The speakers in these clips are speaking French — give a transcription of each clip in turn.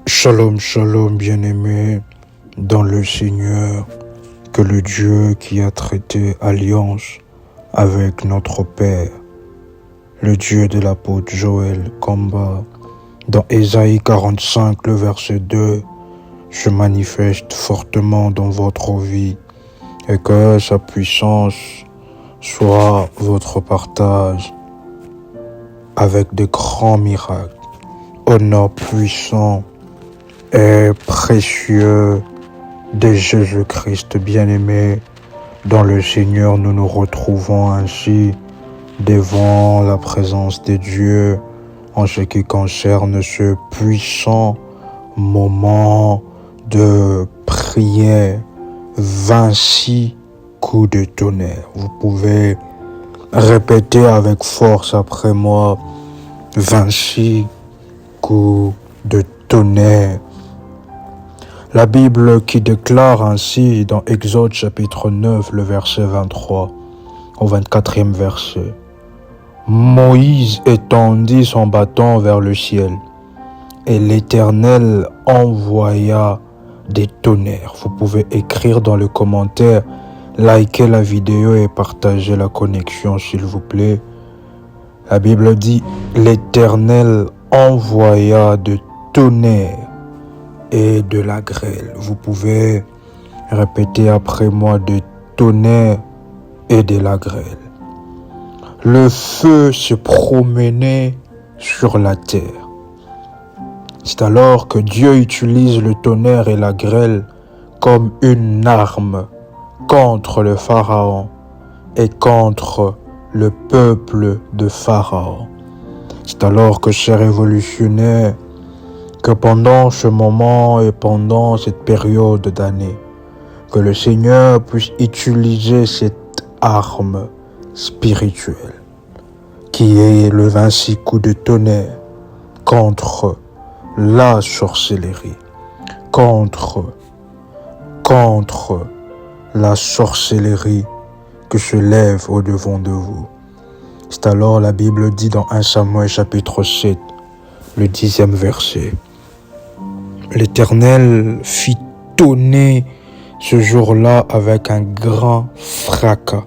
Shalom, shalom, bien-aimés dans le Seigneur, que le Dieu qui a traité alliance avec notre Père, le Dieu de l'apôtre Joël Kamba, dans Ésaïe 45, le verset 2, se manifeste fortement dans votre vie et que sa puissance soit votre partage avec de grands miracles. Au nom puissant et précieux de Jésus-Christ bien-aimé, dans le Seigneur, nous nous retrouvons ainsi devant la présence de Dieu en ce qui concerne ce puissant moment de prière. 26 coups de tonnerre. Vous pouvez répéter avec force après moi: 26 coups de tonnerre. La Bible qui déclare ainsi dans Exode chapitre 9, le verset 23 au 24e verset: Moïse étendit son bâton vers le ciel, et l'Éternel envoya des tonnerres. Vous pouvez écrire dans le commentaire, liker la vidéo et partager la connexion s'il vous plaît. La Bible dit: l'Éternel envoya de tonnerres et de la grêle. Vous pouvez répéter après moi: de tonnerre et de la grêle. Le feu se promenait sur la terre. C'est alors que Dieu utilise le tonnerre et la grêle comme une arme contre le Pharaon et contre le peuple de Pharaon. C'est alors que, chers révolutionnaires, que pendant ce moment et pendant cette période d'année, que le Seigneur puisse utiliser cette arme spirituelle qui est le 26 coups de tonnerre contre la sorcellerie, contre la sorcellerie que se lève au-devant de vous. C'est alors la Bible dit dans 1 Samuel chapitre 7, le 10e verset: l'Éternel fit tonner ce jour-là avec un grand fracas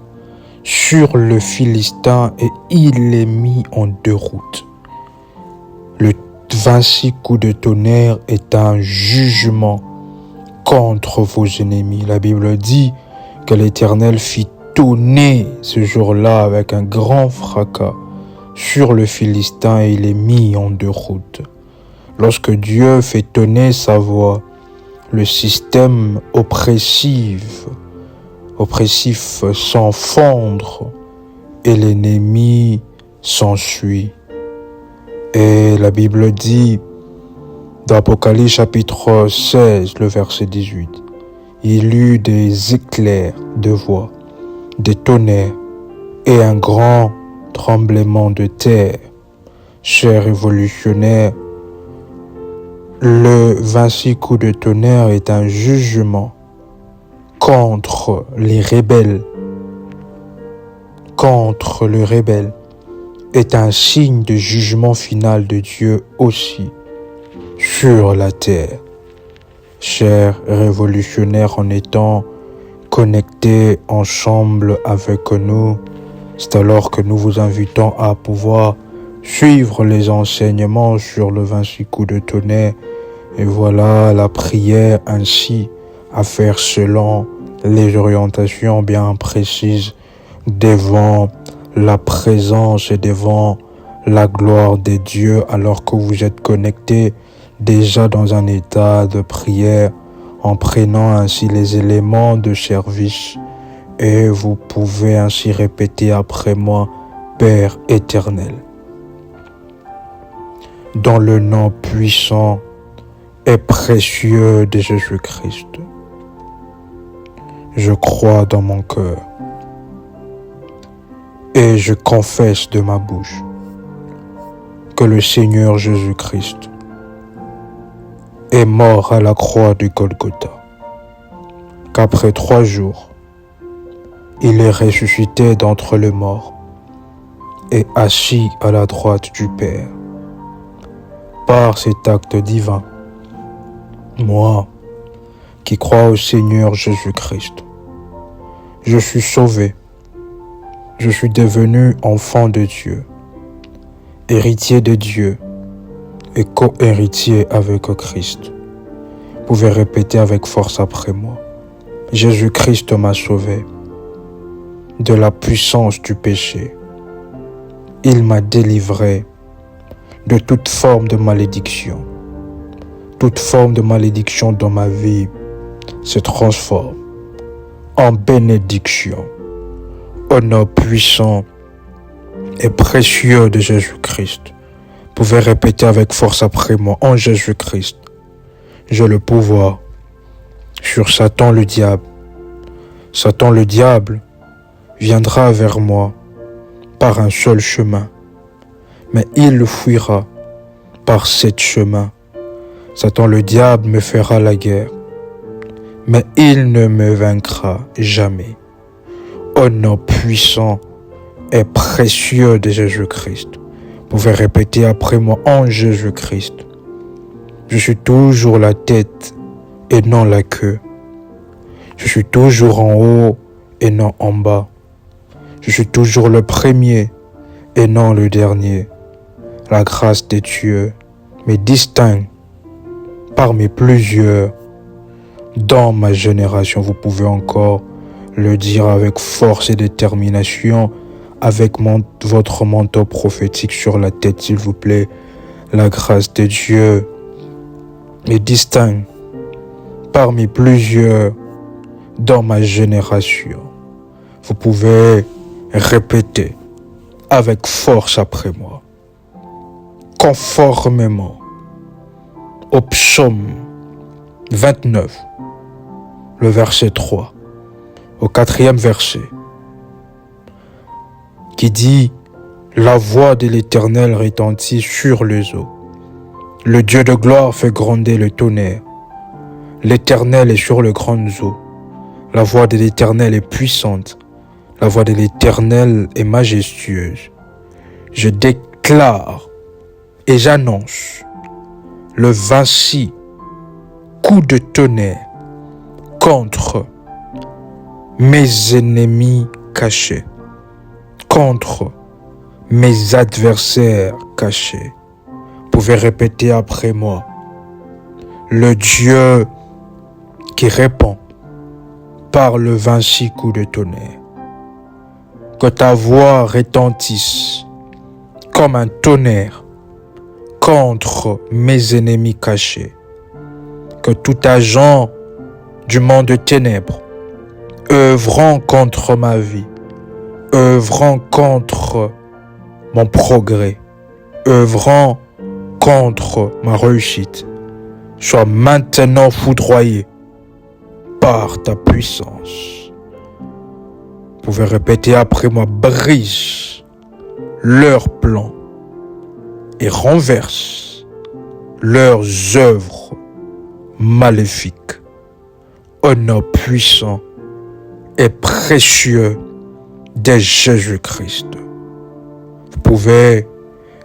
sur le Philistin et il les mit en déroute. Le 26 coups de tonnerre est un jugement contre vos ennemis. La Bible dit que l'Éternel fit tonner ce jour-là avec un grand fracas sur le Philistin et il est mis en déroute. Lorsque Dieu fait tonner sa voix, le système oppressif s'enfondre et l'ennemi s'ensuit. Et la Bible dit dans Apocalypse chapitre 16, le verset 18, il eut des éclairs de voix, des tonnerres et un grand tremblement de terre. Chers révolutionnaires, le 26 coups de tonnerre est un jugement contre les rebelles. Contre le rebelle est un signe de jugement final de Dieu aussi sur la terre. Chers révolutionnaires, en étant connectés ensemble avec nous, c'est alors que nous vous invitons à pouvoir suivre les enseignements sur le 26 coups de tonnerre. Et voilà la prière ainsi à faire selon les orientations bien précises devant la présence et devant la gloire de Dieu, alors que vous êtes connectés déjà dans un état de prière en prenant ainsi les éléments de service. Et vous pouvez ainsi répéter après moi: Père éternel, dans le nom puissant et précieux de Jésus-Christ, je crois dans mon cœur et je confesse de ma bouche que le Seigneur Jésus-Christ est mort à la croix du Golgotha, qu'après 3 jours, il est ressuscité d'entre les morts et assis à la droite du Père. Par cet acte divin, Moi, qui crois au Seigneur Jésus-Christ, je suis sauvé. Je suis devenu enfant de Dieu, héritier de Dieu et co-héritier avec Christ. Vous pouvez répéter avec force après moi. Jésus-Christ m'a sauvé de la puissance du péché. Il m'a délivré de toute forme de malédiction. Toute forme de malédiction dans ma vie se transforme en bénédiction. Au nom puissant et précieux de Jésus-Christ. Vous pouvez répéter avec force après moi. En Jésus-Christ, j'ai le pouvoir sur Satan le diable. Satan le diable viendra vers moi par un seul chemin, mais il fuira par 7 chemins. Satan le diable me fera la guerre, mais il ne me vaincra jamais. Au nom puissant et précieux de Jésus-Christ. Vous pouvez répéter après moi, en Jésus-Christ. Je suis toujours la tête et non la queue. Je suis toujours en haut et non en bas. Je suis toujours le premier et non le dernier. La grâce de Dieu me distingue parmi plusieurs dans ma génération. Vous pouvez encore le dire avec force et détermination, avec votre manteau prophétique sur la tête, s'il vous plaît. La grâce de Dieu me distingue parmi plusieurs dans ma génération. Vous pouvez répéter avec force après moi. Conformément au psaume 29, le verset 3, au 4e verset, qui dit « La voix de l'Éternel retentit sur les eaux. Le Dieu de gloire fait gronder le tonnerre. L'Éternel est sur les grandes eaux. La voix de l'Éternel est puissante. La voix de l'Éternel est majestueuse. Je déclare et j'annonce le 26 coup de tonnerre contre mes ennemis cachés, contre mes adversaires cachés. Vous pouvez répéter après moi. Le Dieu qui répond par le 26 coups de tonnerre. Que ta voix retentisse comme un tonnerre contre mes ennemis cachés. Que tout agent du monde de ténèbres œuvrant contre ma vie, œuvrant contre mon progrès, œuvrant contre ma réussite, soit maintenant foudroyé par ta puissance. Vous pouvez répéter après moi, brise leurs plans et renverse leurs œuvres maléfiques. Au nom puissant et précieux de Jésus-Christ. Vous pouvez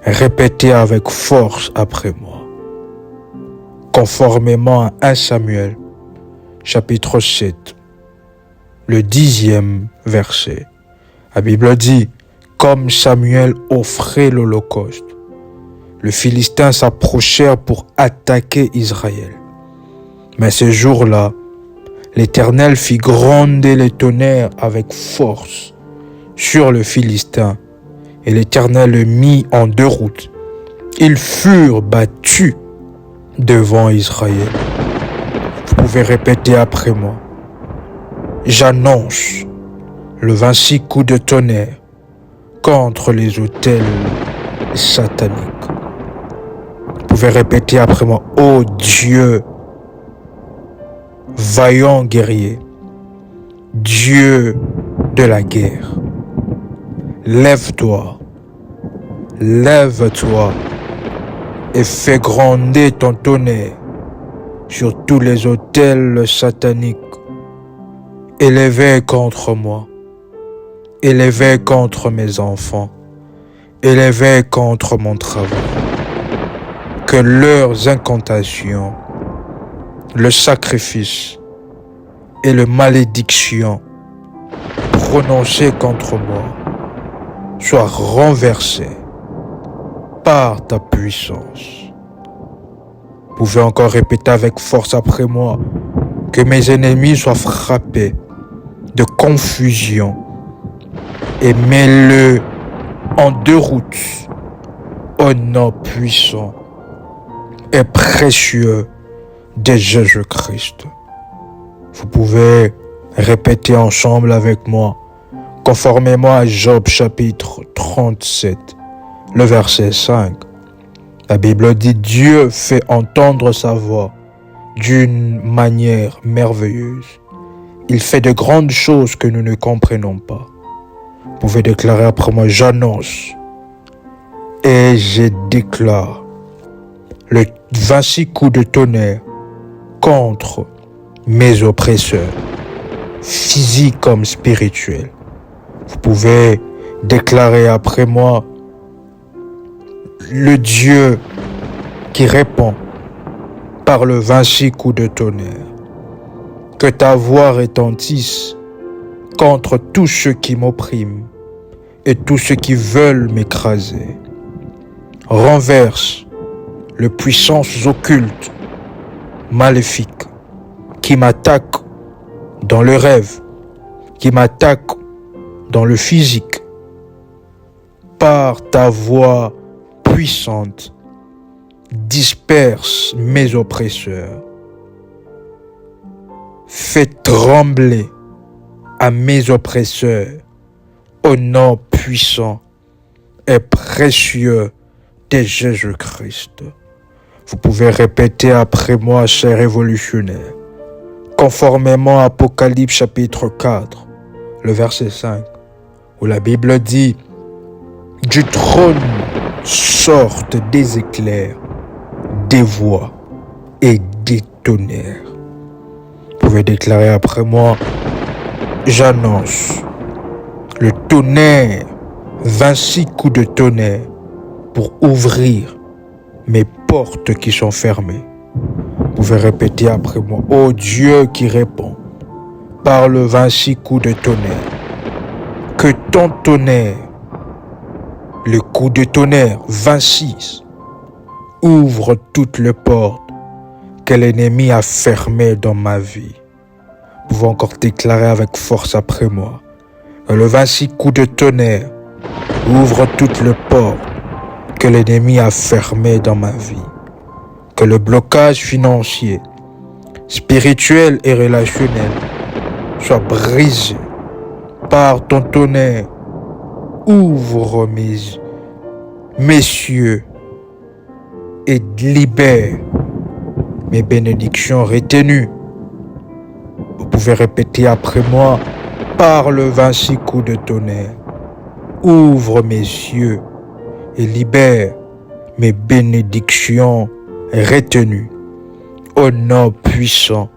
répéter avec force après moi. Conformément à 1 Samuel, chapitre 7, le 10e verset. La Bible dit, comme Samuel offrait l'holocauste, les Philistins s'approchèrent pour attaquer Israël. Mais ce jour-là, l'Éternel fit gronder le tonnerre avec force sur le Philistin, et l'Éternel le mit en déroute. Ils furent battus devant Israël. Vous pouvez répéter après moi. J'annonce le 26 coups de tonnerre contre les autels sataniques. Vous pouvez répéter après moi. Ô Dieu, vaillant guerrier, Dieu de la guerre, lève-toi, lève-toi et fais gronder ton tonnerre sur tous les autels sataniques élevés contre moi, élevés contre mes enfants, élevés contre mon travail. Que leurs incantations le sacrifice et la malédiction prononcée contre moi soient renversés par ta puissance. Vous pouvez encore répéter avec force après moi: que mes ennemis soient frappés de confusion et mets-le en déroute au nom puissant et précieux de Jésus-Christ. Vous pouvez répéter ensemble avec moi, conformément à Job chapitre 37, le verset 5. La Bible dit: Dieu fait entendre sa voix d'une manière merveilleuse. Il fait de grandes choses que nous ne comprenons pas. Vous pouvez déclarer après moi: j'annonce et je déclare le 26 coups de tonnerre contre mes oppresseurs, physiques comme spirituels. Vous pouvez déclarer après moi: le Dieu qui répond par le 26 coups de tonnerre. Que ta voix retentisse contre tous ceux qui m'oppriment et tous ceux qui veulent m'écraser. Renverse les puissances occultes, maléfiques, qui m'attaquent dans le rêve, qui m'attaquent dans le physique. Par ta voix puissante, disperse mes oppresseurs. Fais trembler à mes oppresseurs au nom puissant et précieux de Jésus-Christ. Vous pouvez répéter après moi, chers révolutionnaires, conformément à Apocalypse chapitre 4, le verset 5, où la Bible dit: du trône sortent des éclairs, des voix et des tonnerres. Vous pouvez déclarer après moi: j'annonce le tonnerre, 26 coups de tonnerre pour ouvrir mes portes qui sont fermées. Vous pouvez répéter après moi: ô Dieu qui répond par le 26 coups de tonnerre, que ton tonnerre, le coup de tonnerre 26, ouvre toutes les portes que l'ennemi a fermées dans ma vie. Vous pouvez encore déclarer avec force après moi: le 26 coups de tonnerre ouvre toutes les portes que l'ennemi a fermées dans ma vie. Que le blocage financier, spirituel et relationnel soit brisé par ton tonnerre. Ouvre mes cieux et libère mes bénédictions retenues. Vous pouvez répéter après moi: par le 26 coups de tonnerre, ouvre mes cieux et libère mes bénédictions retenues au nom puissant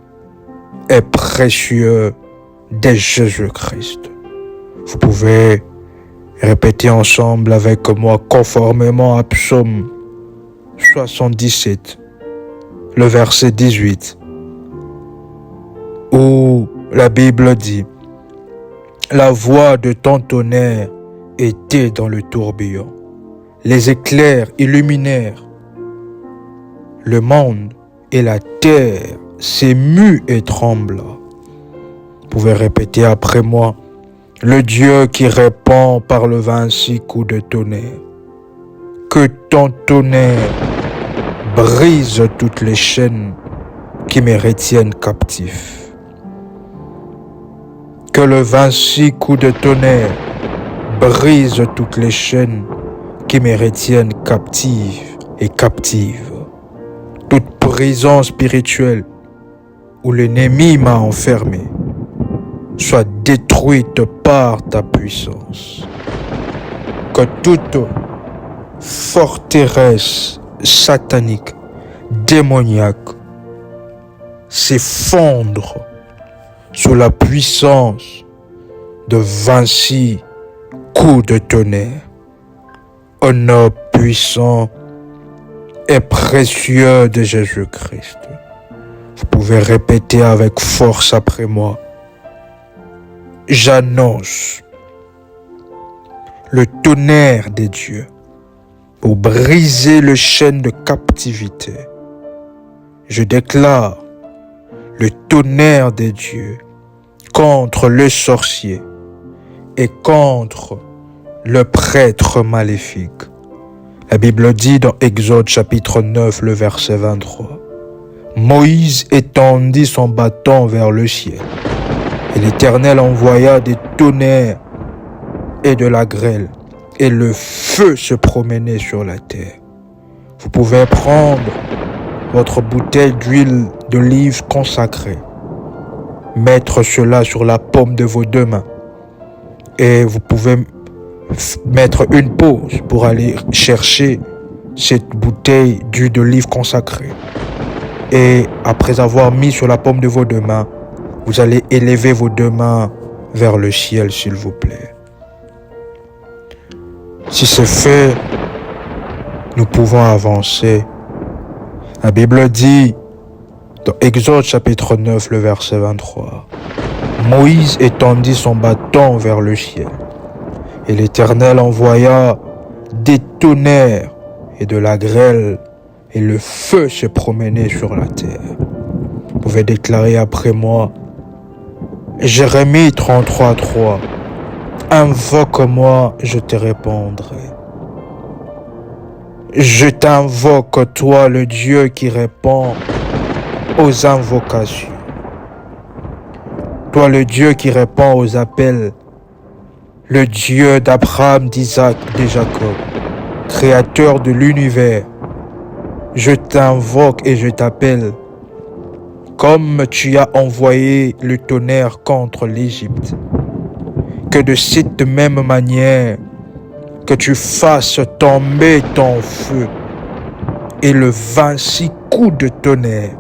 et précieux de Jésus-Christ. Vous pouvez répéter ensemble avec moi, conformément à Psaume 77, le verset 18, où la Bible dit: la voix de ton tonnerre était dans le tourbillon. Les éclairs illuminèrent le monde et la terre s'émut et trembla. Vous pouvez répéter après moi: le Dieu qui répond par le 26 coups de tonnerre. Que ton tonnerre brise toutes les chaînes qui me retiennent captif. Que le 26 coups de tonnerre brise toutes les chaînes qui me retiennent captive et captive. Toute prison spirituelle où l'ennemi m'a enfermé soit détruite par ta puissance. Que toute forteresse satanique, démoniaque, s'effondre sous la puissance de 26 coups de tonnerre. Au nom puissant et précieux de Jésus-Christ. Vous pouvez répéter avec force après moi. J'annonce le tonnerre des dieux pour briser le chêne de captivité. Je déclare le tonnerre des dieux contre le sorcier et contre le prêtre maléfique. La Bible dit dans Exode chapitre 9, le verset 23. Moïse étendit son bâton vers le ciel, et l'Éternel envoya des tonnerres et de la grêle, et le feu se promenait sur la terre. Vous pouvez prendre votre bouteille d'huile d'olive consacrée, mettre cela sur la paume de vos deux mains, et vous pouvez mettre une pause pour aller chercher cette bouteille d'huile d'olive consacrée. Et après avoir mis sur la paume de vos deux mains, vous allez élever vos deux mains vers le ciel, s'il vous plaît. Si c'est fait, nous pouvons avancer. La Bible dit, dans Exode chapitre 9, le verset 23, Moïse étendit son bâton vers le ciel, et l'Éternel envoya des tonnerres et de la grêle, et le feu se promenait sur la terre. Vous pouvez déclarer après moi, Jérémie 33, 3, invoque-moi, je te répondrai. Je t'invoque, toi, le Dieu qui répond aux invocations. Toi, le Dieu qui répond aux appels. Le Dieu d'Abraham, d'Isaac, de Jacob, créateur de l'univers. Je t'invoque et je t'appelle. Comme tu as envoyé le tonnerre contre l'Égypte, que de cette même manière, que tu fasses tomber ton feu et le 26 coups de tonnerre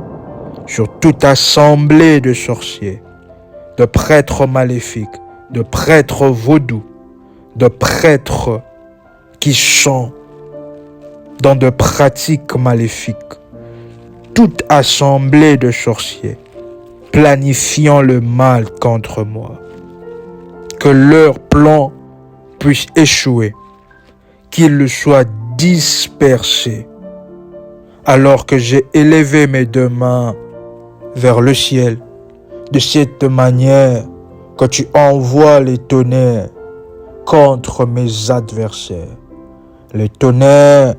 sur toute assemblée de sorciers, de prêtres maléfiques, de prêtres vaudous, de prêtres qui sont dans de pratiques maléfiques, toute assemblée de sorciers planifiant le mal contre moi. Que leur plan puisse échouer, qu'ils soient dispersés, alors que j'ai élevé mes deux mains vers le ciel, de cette manière que tu envoies les tonnerres contre mes adversaires. Les tonnerres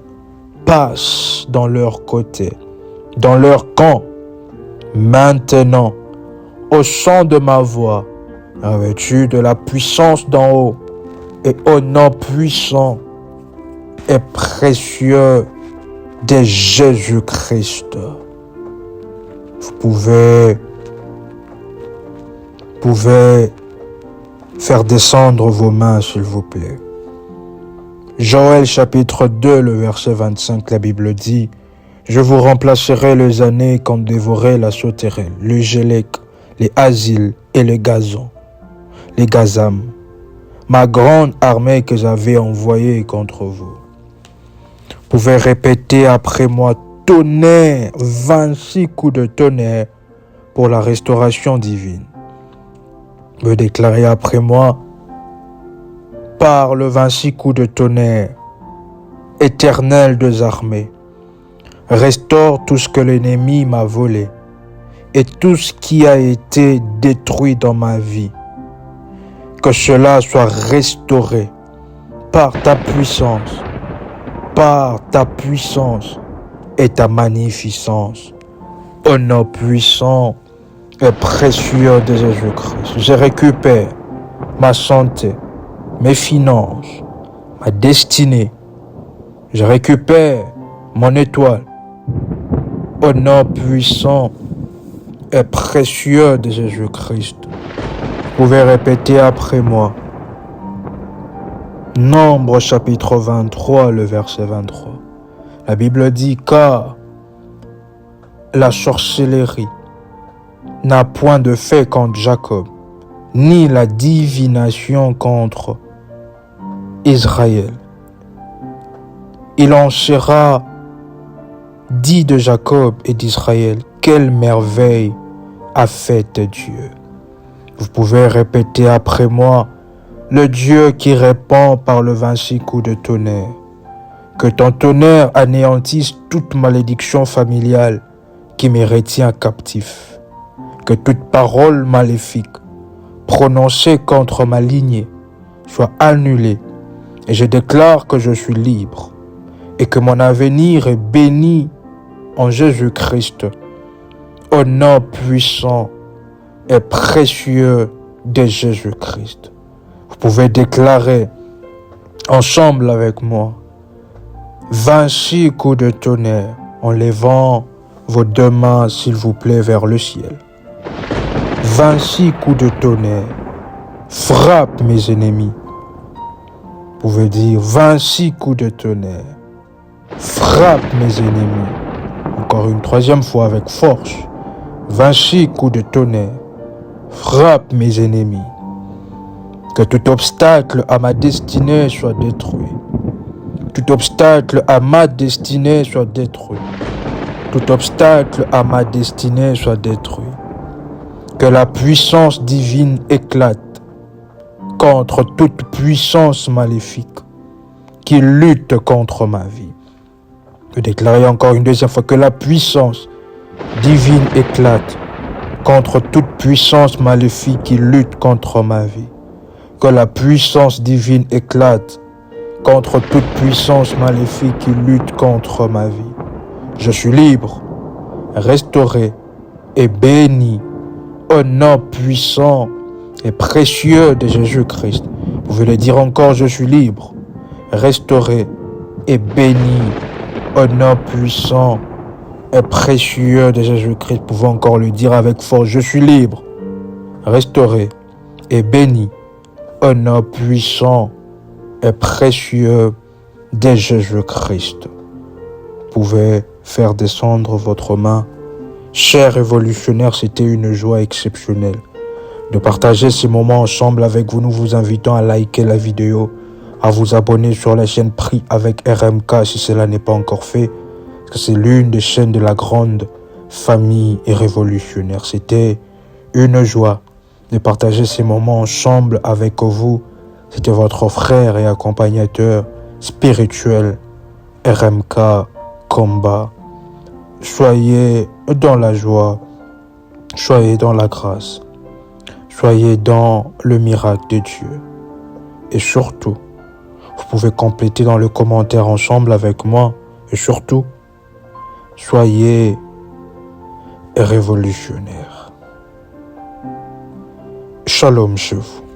passent dans leur côté, dans leur camp. Maintenant, au son de ma voix, revêtu de la puissance d'en haut et au nom puissant et précieux de Jésus-Christ, vous pouvez faire descendre vos mains, s'il vous plaît. Joël chapitre 2, le verset 25, la Bible dit, « Je vous remplacerai les années qu'ont dévoré la sauterelle, le gélec, les asiles et le gazon, les gazam, ma grande armée que j'avais envoyée contre vous. » Vous pouvez répéter après moi, tonnerre, 26 coups de tonnerre pour la restauration divine. Vous pouvez déclarer après moi, par le 26 coups de tonnerre, Éternel des armées, restaure tout ce que l'ennemi m'a volé et tout ce qui a été détruit dans ma vie. Que cela soit restauré par ta puissance et ta magnificence. Au nom puissant et précieux de Jésus-Christ, je récupère ma santé, mes finances, ma destinée. Je récupère mon étoile. Au nom puissant et précieux de Jésus-Christ. Vous pouvez répéter après moi. Nombre chapitre 23, le verset 23. La Bible dit, car la sorcellerie n'a point de fait contre Jacob, ni la divination contre Israël. Il en sera dit de Jacob et d'Israël quelle merveille a faite Dieu. Vous pouvez répéter après moi, le Dieu qui répand par le 26 coups de tonnerre. Que ton tonnerre anéantisse toute malédiction familiale qui me retient captif. Que toute parole maléfique prononcée contre ma lignée soit annulée. Et je déclare que je suis libre et que mon avenir est béni en Jésus-Christ, au nom puissant et précieux de Jésus-Christ. Vous pouvez déclarer ensemble avec moi 26 coups de tonnerre en levant vos deux mains, s'il vous plaît, vers le ciel. 26 coups de tonnerre frappent mes ennemis. Vous pouvez dire 26 coups de tonnerre frappent mes ennemis. Encore une troisième fois avec force. 26 coups de tonnerre frappent mes ennemis. Que tout obstacle à ma destinée soit détruit. Tout obstacle à ma destinée soit détruit. Tout obstacle à ma destinée soit détruit. Que la puissance divine éclate contre toute puissance maléfique qui lutte contre ma vie. Je déclare encore une deuxième fois que la puissance divine éclate contre toute puissance maléfique qui lutte contre ma vie. Que la puissance divine éclate contre toute puissance maléfique qui lutte contre ma vie. Je suis libre, restauré et béni au nom puissant et précieux de Jésus-Christ. Vous pouvez le dire encore, je suis libre, restauré et béni au nom puissant et précieux de Jésus-Christ. Vous pouvez encore le dire avec force, je suis libre, restauré et béni au nom puissant et précieux de Jésus-Christ. Vous pouvez faire descendre votre main. Cher révolutionnaire, c'était une joie exceptionnelle de partager ces moments ensemble avec vous. Nous vous invitons à liker la vidéo, à vous abonner sur la chaîne Prie avec RMK si cela n'est pas encore fait, parce que c'est l'une des chaînes de la grande famille et révolutionnaire. C'était une joie de partager ces moments ensemble avec vous. C'était votre frère et accompagnateur spirituel RMK Combat. Soyez dans la joie, soyez dans la grâce, soyez dans le miracle de Dieu. Et surtout, vous pouvez compléter dans le commentaire ensemble avec moi. Et surtout, soyez révolutionnaires. Shalom chez vous.